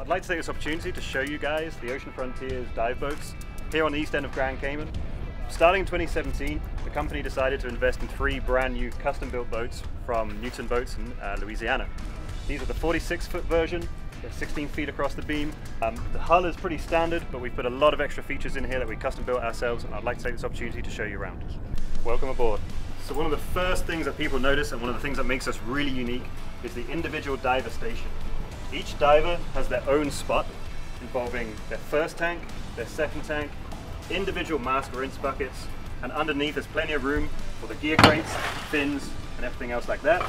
I'd like to take this opportunity to show you guys the Ocean Frontiers dive boats here on the east end of Grand Cayman. Starting in 2017, the company decided to invest in 3 brand new custom-built boats from Newton Boats in Louisiana. These are the 46-foot version. They're 16 feet across the beam. The hull is pretty standard, but we've put a lot of extra features in here that we custom built ourselves, and I'd like to take this opportunity to show you around. Welcome aboard. So one of the first things that people notice, and one of the things that makes us really unique, is the individual diver station. Each diver has their own spot involving their first tank, their second tank, individual mask rinse buckets, and underneath there's plenty of room for the gear crates, fins, and everything else like that.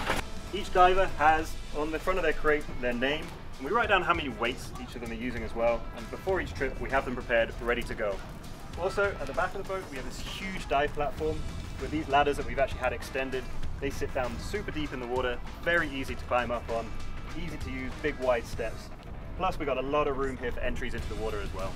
Each diver has on the front of their crate their name, and we write down how many weights each of them are using as well, and before each trip we have them prepared, ready to go. Also, at the back of the boat we have this huge dive platform with these ladders that we've actually had extended. They sit down super deep in the water, very easy to climb up on, easy to use, big wide steps. Plus we've got a lot of room here for entries into the water as well.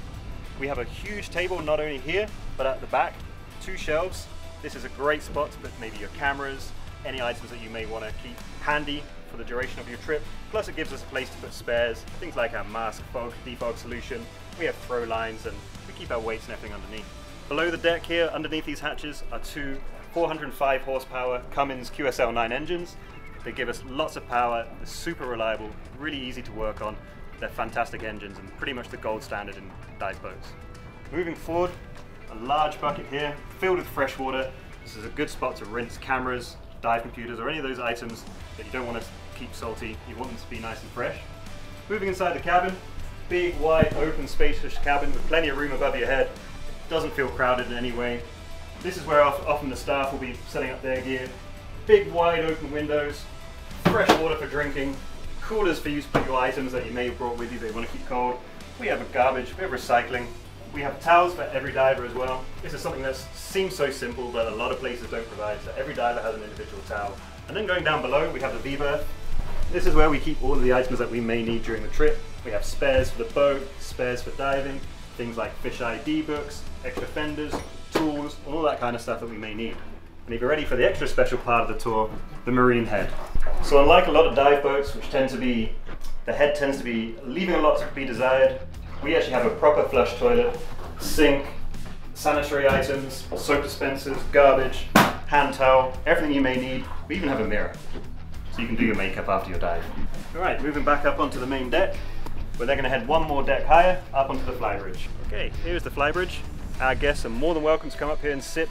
We have a huge table not only here, but at the back, 2 shelves. This is a great spot to put maybe your cameras, any items that you may want to keep handy for the duration of your trip. Plus it gives us a place to put spares, things like our mask fog, defog solution. We have throw lines and we keep our weights and everything underneath. Below the deck here, underneath these hatches, are 2 405 horsepower Cummins QSL9 engines. They give us lots of power, they're super reliable, really easy to work on. They're fantastic engines and pretty much the gold standard in dive boats. Moving forward, a large bucket here filled with fresh water. This is a good spot to rinse cameras, dive computers, or any of those items that you don't want to keep salty. You want them to be nice and fresh. Moving inside the cabin, big, wide, open, spacious cabin with plenty of room above your head. It doesn't feel crowded in any way. This is where often the staff will be setting up their gear. Big, wide, open windows, fresh water for drinking, coolers for you to put your items that you may have brought with you that you want to keep cold. We have a garbage, we have recycling. We have towels for every diver as well. This is something that seems so simple, but a lot of places don't provide, so every diver has an individual towel. And then going down below, we have the V-berth. This is where we keep all of the items that we may need during the trip. We have spares for the boat, spares for diving, things like fish ID books, extra fenders, tools, all that kind of stuff that we may need. And if you're ready for the extra special part of the tour, the marine head. So unlike a lot of dive boats, which tend to be, the head tends to be leaving a lot to be desired, we actually have a proper flush toilet, sink, sanitary items, soap dispensers, garbage, hand towel, everything you may need. We even have a mirror, so you can do your makeup after your dive. All right, moving back up onto the main deck, where they're gonna head one more deck higher, up onto the flybridge. Okay, here's the flybridge. Our guests are more than welcome to come up here and sit.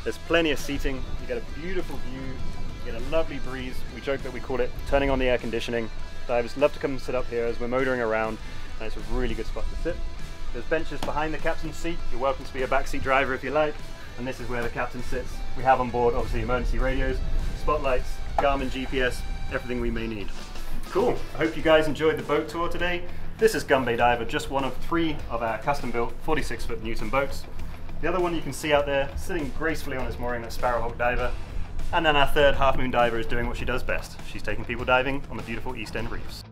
There's plenty of seating. You get a beautiful view, you get a lovely breeze. We joke that we call it turning on the air conditioning. Divers love to come and sit up here as we're motoring around, and it's a really good spot to sit. There's benches behind the captain's seat. You're welcome to be a backseat driver if you like, and this is where the captain sits. We have on board obviously emergency radios, spotlights, Garmin GPS, everything we may need. Cool, I hope you guys enjoyed the boat tour today. This is Gumbay Diver, just one of 3 of our custom-built 46-foot Newton boats. The other one you can see out there, sitting gracefully on its mooring, that Sparrowhawk Diver. And then our third Half Moon Diver is doing what she does best. She's taking people diving on the beautiful East End reefs.